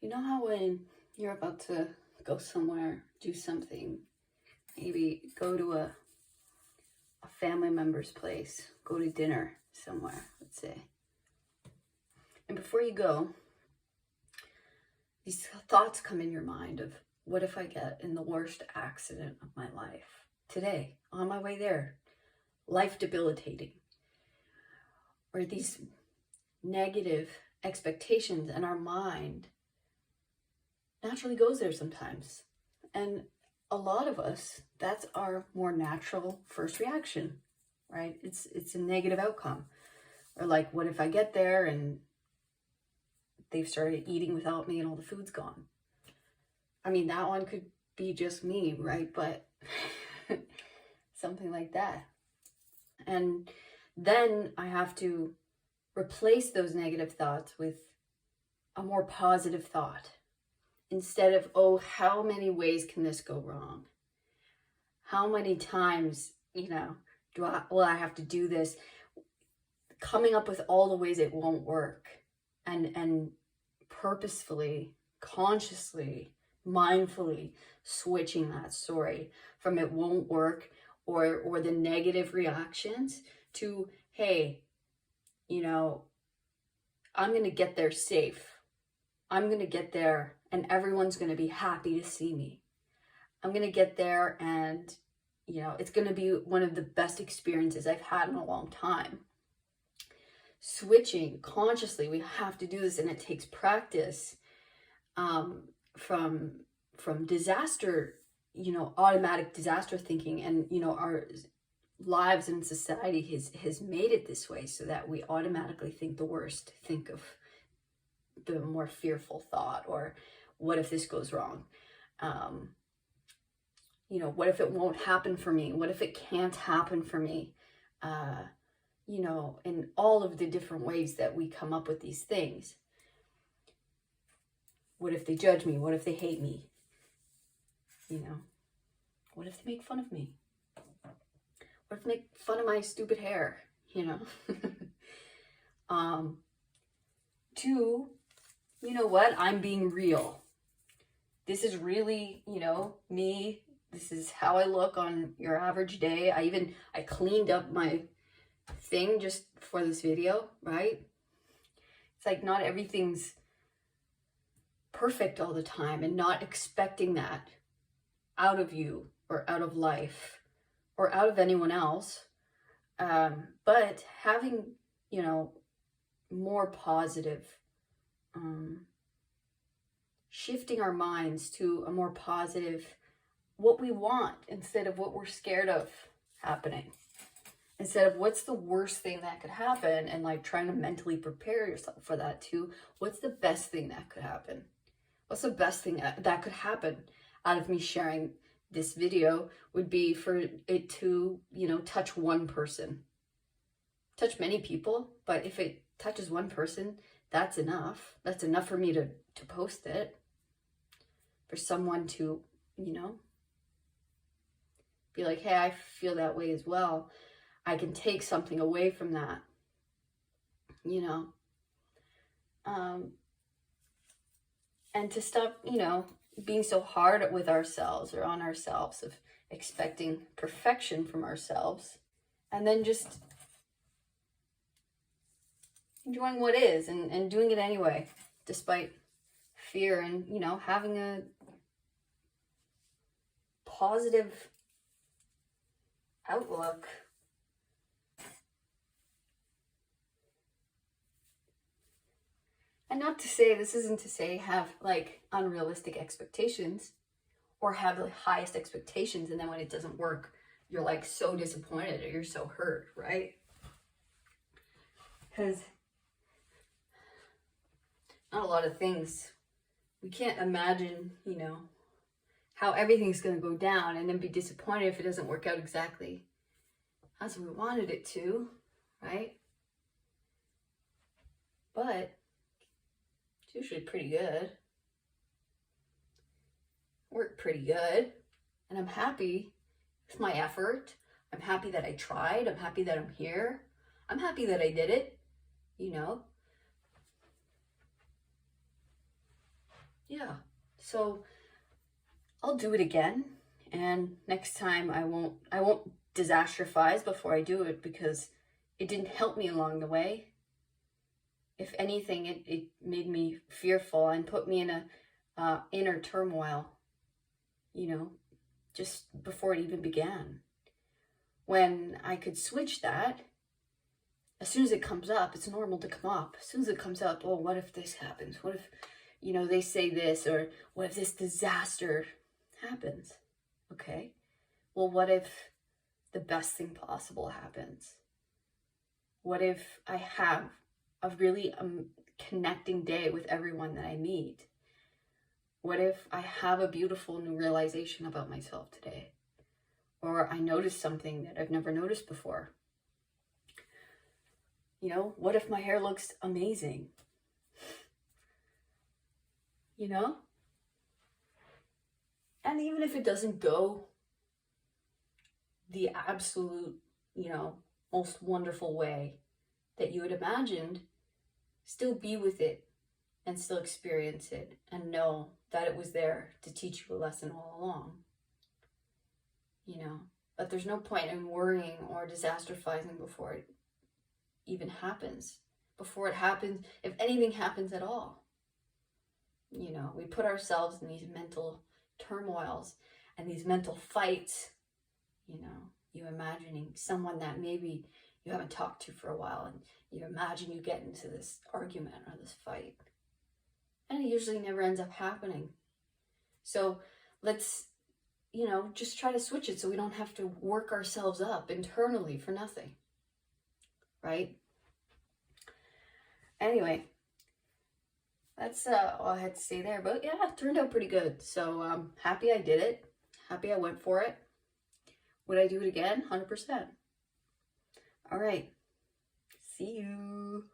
You know how when you're about to go somewhere, do something, maybe go to a family member's place, go to dinner somewhere, let's say. And before you go, these thoughts come in your mind of, what if I get in the worst accident of my life today, on my way there, life debilitating? Or these negative expectations, and our mind naturally goes there sometimes. And a lot of us, that's our more natural first reaction, right? It's a negative outcome. Or like, what if I get there and they've started eating without me and all the food's gone? I mean, that one could be just me, right? But something like that. And then I have to replace those negative thoughts with a more positive thought. Instead of, oh, how many ways can this go wrong? How many times, will I have to do this? Coming up with all the ways it won't work, and purposefully, consciously, mindfully switching that story from it won't work or the negative reactions to, hey, I'm going to get there safe. I'm going to get there and everyone's going to be happy to see me. I'm going to get there and, it's going to be one of the best experiences I've had in a long time. Switching consciously, we have to do this, and it takes practice from disaster, automatic disaster thinking, and, our lives and society has made it this way so that we automatically think the worst, think of the more fearful thought, or what if this goes wrong? What if it won't happen for me? What if it can't happen for me? In all of the different ways that we come up with these things. What if they judge me? What if they hate me? What if they make fun of me? What if they make fun of my stupid hair? Two, you know what? I'm being real. This is really, me. This is how I look on your average day. I cleaned up my thing just for this video, right? It's like not everything's perfect all the time, and not expecting that out of you or out of life or out of anyone else. But having, more positive, shifting our minds to a more positive, what we want instead of what we're scared of happening. Instead of what's the worst thing that could happen, and like trying to mentally prepare yourself for that, to what's the best thing that could happen? What's the best thing that could happen out of me sharing this video would be for it to, touch one person. Touch many people, but if it touches one person, that's enough. That's enough for me to post it. For someone to, be like, hey, I feel that way as well. I can take something away from that, and to stop, being so hard with ourselves or on ourselves, of expecting perfection from ourselves, and then just enjoying what is, and doing it anyway, despite fear, and, having a positive outlook. And not to say, this isn't to say have like unrealistic expectations, or have the highest expectations, and then when it doesn't work, you're like so disappointed or you're so hurt, right? Because not a lot of things, we can't imagine, how everything's going to go down, and then be disappointed if it doesn't work out exactly as we wanted it to, right? But it's usually pretty good. Worked pretty good. And I'm happy with my effort. I'm happy that I tried. I'm happy that I'm here. I'm happy that I did it, Yeah. So I'll do it again. And next time I won't disastrophize before I do it, because it didn't help me along the way. If anything, it made me fearful and put me in a inner turmoil, you know, just before it even began. When I could switch that, as soon as it comes up, it's normal to come up. As soon as it comes up, oh, what if this happens? What if, you know, they say this, or what if this disaster happens? Okay, well, what if the best thing possible happens? What if I have a really connecting day with everyone that I meet? What if I have a beautiful new realization about myself today? Or I notice something that I've never noticed before? You know, what if my hair looks amazing? You know? And even if it doesn't go the absolute, you know, most wonderful way that you had imagined, still be with it and still experience it and know that it was there to teach you a lesson all along. You know, but there's no point in worrying or disatrophizing before it even happens. Before it happens, if anything happens at all. You know, we put ourselves in these mental turmoils and these mental fights. You know, you imagining someone that maybe you haven't talked to for a while, and you imagine you get into this argument or this fight. And it usually never ends up happening. So let's, you know, just try to switch it so we don't have to work ourselves up internally for nothing. Right? Anyway, that's all I had to say there. But yeah, it turned out pretty good. So happy I did it. Happy I went for it. Would I do it again? 100%. All right. See you.